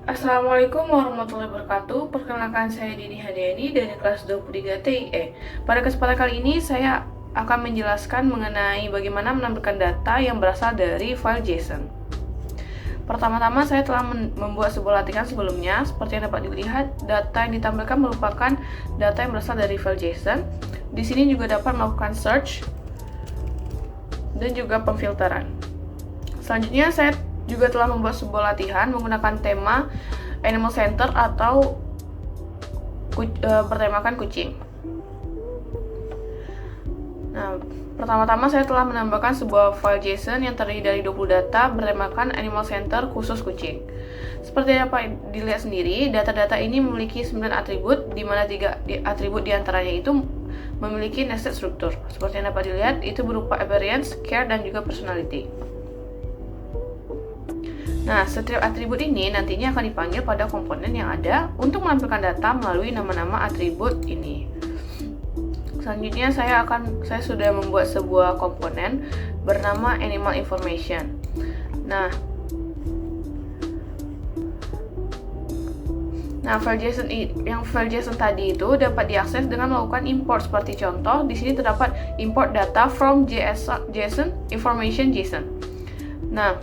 Assalamualaikum warahmatullahi wabarakatuh. Perkenalkan, saya Dini Hadiani dari kelas 23 TIE. Pada kesempatan kali ini saya akan menjelaskan mengenai bagaimana menampilkan data yang berasal dari file JSON. Pertama-tama saya telah membuat sebuah latihan sebelumnya. Seperti yang dapat dilihat, data yang ditampilkan merupakan data yang berasal dari file JSON. Di sini juga dapat melakukan search dan juga pemfilteran. Selanjutnya saya juga telah membuat sebuah latihan menggunakan tema Animal Center atau bertemakan kucing. Nah, pertama-tama saya telah menambahkan sebuah file JSON yang terdiri dari 20 data bertemakan Animal Center khusus kucing. Seperti yang dapat dilihat sendiri, data-data ini memiliki 9 atribut, di mana 3 atribut diantaranya itu memiliki nested struktur. Seperti yang dapat dilihat, itu berupa appearance, care, dan juga personality. Nah, setiap atribut ini nantinya akan dipanggil pada komponen yang ada untuk menampilkan data melalui nama-nama atribut ini. Selanjutnya saya sudah membuat sebuah komponen bernama Animal Information. Nah, file JSON tadi itu dapat diakses dengan melakukan import. Seperti contoh, di sini terdapat import data from JSON information JSON. Nah,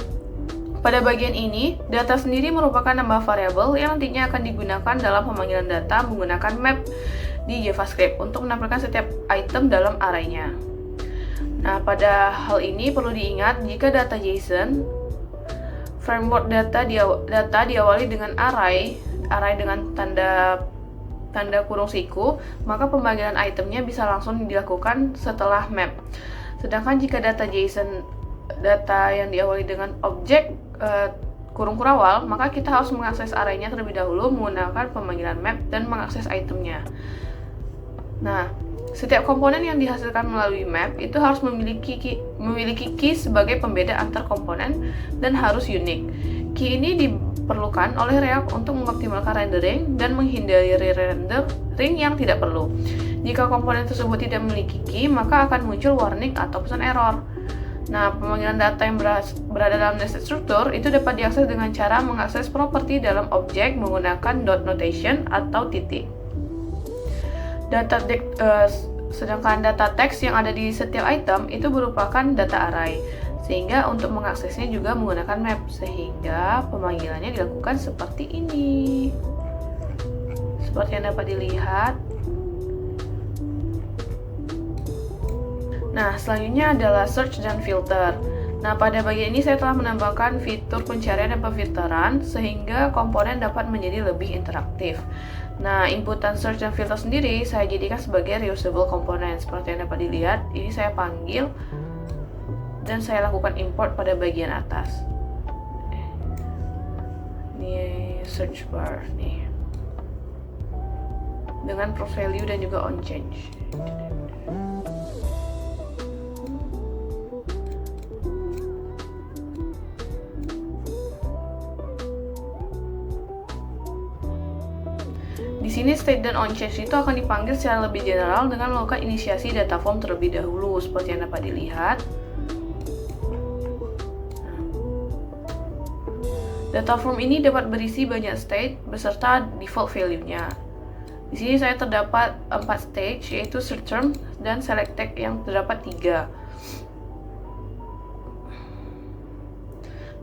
pada bagian ini, data sendiri merupakan nama variabel yang nantinya akan digunakan dalam pemanggilan data menggunakan map di JavaScript untuk menampilkan setiap item dalam array-nya. Nah, pada hal ini perlu diingat jika data JSON, framework data diawali dengan array dengan tanda kurung siku, maka pemanggilan itemnya bisa langsung dilakukan setelah map. Sedangkan jika data JSON yang diawali dengan objek kurung kurawal, maka kita harus mengakses array-nya terlebih dahulu menggunakan pemanggilan map dan mengakses itemnya. Nah, setiap komponen yang dihasilkan melalui map itu harus memiliki key sebagai pembeda antar komponen dan harus unik. Key ini diperlukan oleh React untuk mengoptimalkan rendering dan menghindari rendering yang tidak perlu. Jika komponen tersebut tidak memiliki key, maka akan muncul warning atau pesan error. Nah, pemanggilan data yang berada dalam nested struktur itu dapat diakses dengan cara mengakses properti dalam objek menggunakan dot notation atau titik. Sedangkan data teks yang ada di setiap item itu merupakan data array, sehingga untuk mengaksesnya juga menggunakan map, sehingga pemanggilannya dilakukan seperti ini. Seperti yang dapat dilihat. Nah, selanjutnya adalah search dan filter. Nah, pada bagian ini saya telah menambahkan fitur pencarian dan pemfilteran sehingga komponen dapat menjadi lebih interaktif. Nah, inputan search dan filter sendiri saya jadikan sebagai reusable component. Seperti yang dapat dilihat, ini saya panggil dan saya lakukan import pada bagian atas. Ini search bar nih. Dengan prop value dan juga on change. Di sini state dan onChange itu akan dipanggil secara lebih general dengan melakukan inisiasi data form terlebih dahulu, seperti yang dapat dilihat. Data form ini dapat berisi banyak state beserta default value-nya. Di sini saya terdapat 4 stage, yaitu search term dan select tag yang terdapat 3.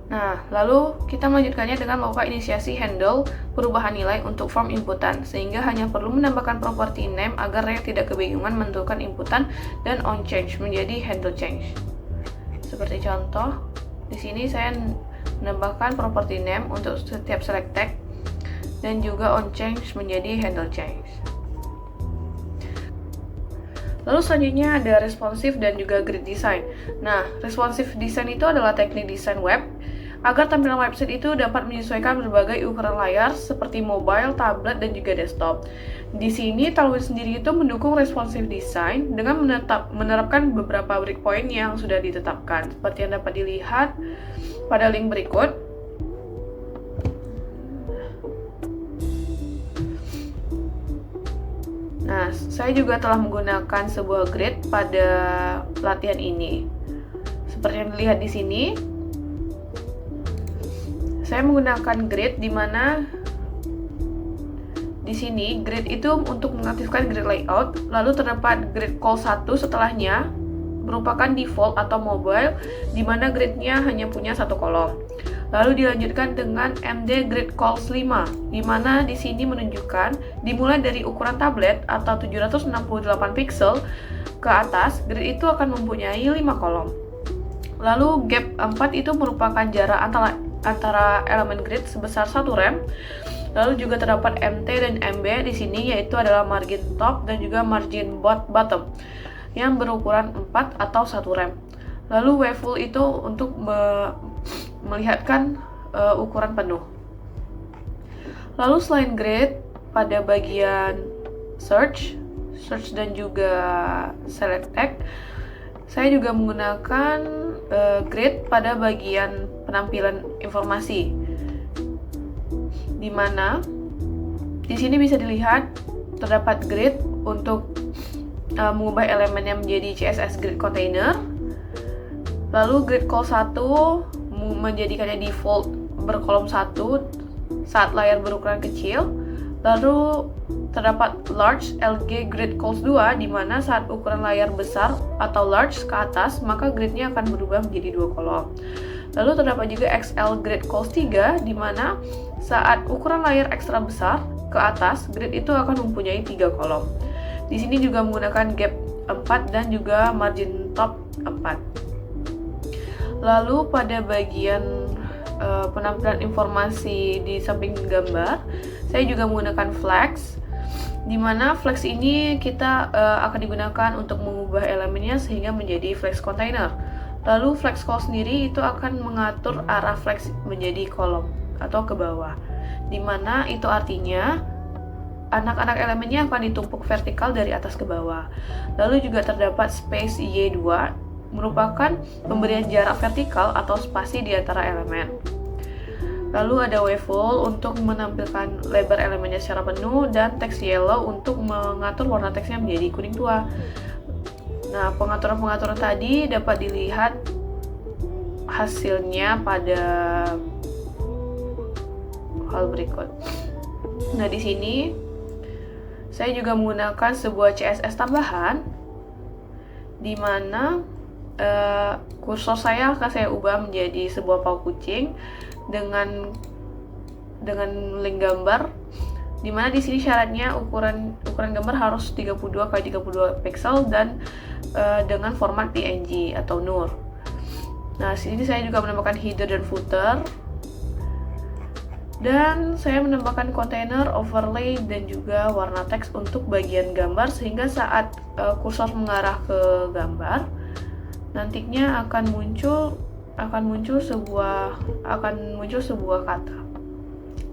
Nah, lalu kita melanjutkannya dengan melakukan inisiasi handle perubahan nilai untuk form inputan, sehingga hanya perlu menambahkan property name agar React tidak kebingungan menentukan inputan dan on change menjadi handle change. Seperti contoh, di sini saya menambahkan property name untuk setiap select tag dan juga on change menjadi handle change. Lalu selanjutnya ada responsive dan juga grid design. Nah, responsive design itu adalah teknik desain web agar tampilan website itu dapat menyesuaikan berbagai ukuran layar seperti mobile, tablet, dan juga desktop. Di sini Tailwind sendiri itu mendukung responsive design dengan menerapkan beberapa breakpoint yang sudah ditetapkan. Seperti yang dapat dilihat pada link berikut. Nah, saya juga telah menggunakan sebuah grid pada latihan ini. Seperti yang dilihat di sini, saya menggunakan grid, di mana di sini grid itu untuk mengaktifkan grid layout, lalu terdapat grid call 1 setelahnya merupakan default atau mobile, di mana gridnya hanya punya satu kolom. Lalu dilanjutkan dengan MD Grid Calls 5, di mana di sini menunjukkan dimulai dari ukuran tablet atau 768 pixel ke atas, grid itu akan mempunyai 5 kolom. Lalu gap 4 itu merupakan jarak antara elemen grid sebesar 1 rem. Lalu juga terdapat MT dan MB di sini, yaitu adalah margin top dan juga margin bottom yang berukuran 4 atau 1 rem. Lalu wavefull itu untuk melihatkan ukuran penuh. Lalu selain grid, pada bagian search dan juga select text, saya juga menggunakan grid pada bagian penampilan informasi, di mana di sini bisa dilihat terdapat grid untuk mengubah elemennya menjadi CSS grid container. Lalu grid call 1 menjadikannya default berkolom 1 saat layar berukuran kecil. Lalu terdapat large LG grid calls 2, di mana saat ukuran layar besar atau large ke atas, maka gridnya akan berubah menjadi 2 kolom. Lalu terdapat juga XL grid calls 3, di mana saat ukuran layar ekstra besar ke atas, grid itu akan mempunyai 3 kolom. Di sini juga menggunakan gap 4 dan juga margin top 4. Lalu pada bagian penampilan informasi di samping gambar, saya juga menggunakan flex, di mana flex ini kita akan digunakan untuk mengubah elemennya sehingga menjadi flex container. Lalu flex call sendiri itu akan mengatur arah flex menjadi kolom atau ke bawah, di mana itu artinya anak-anak elemennya akan ditumpuk vertikal dari atas ke bawah. Lalu juga terdapat space Y2, merupakan pemberian jarak vertikal atau spasi di antara elemen. Lalu ada wavefull untuk menampilkan lebar elemennya secara penuh, dan text yellow untuk mengatur warna teksnya menjadi kuning tua. Nah, pengaturan-pengaturan tadi dapat dilihat hasilnya pada hal berikut. Nah, di sini saya juga menggunakan sebuah CSS tambahan, di mana kursor saya akan saya ubah menjadi sebuah paus kucing dengan link gambar, di mana di sini syaratnya ukuran gambar harus 32x32 pixel dan dengan format PNG atau NUR. Nah, sini saya juga menambahkan header dan footer, dan saya menambahkan container, overlay, dan juga warna teks untuk bagian gambar, sehingga saat kursor mengarah ke gambar, nantinya akan muncul sebuah kata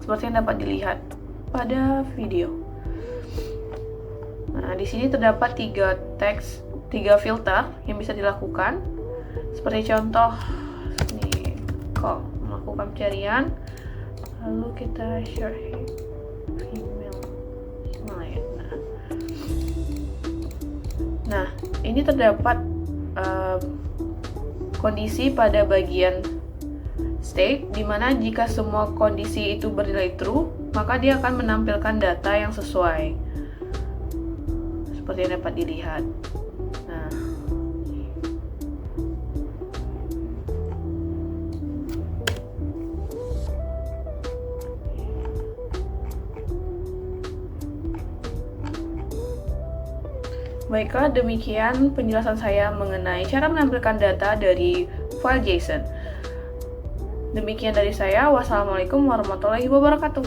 seperti yang dapat dilihat pada video. Nah, di sini terdapat 3 filter yang bisa dilakukan. Seperti contoh, nih, kok melakukan pencarian, lalu kita short female. Nah, ini terdapat kondisi pada bagian state, di mana jika semua kondisi itu bernilai true, maka dia akan menampilkan data yang sesuai seperti yang dapat dilihat. Nah, baiklah, demikian penjelasan saya mengenai cara menampilkan data dari file JSON. Demikian dari saya. Wassalamualaikum warahmatullahi wabarakatuh.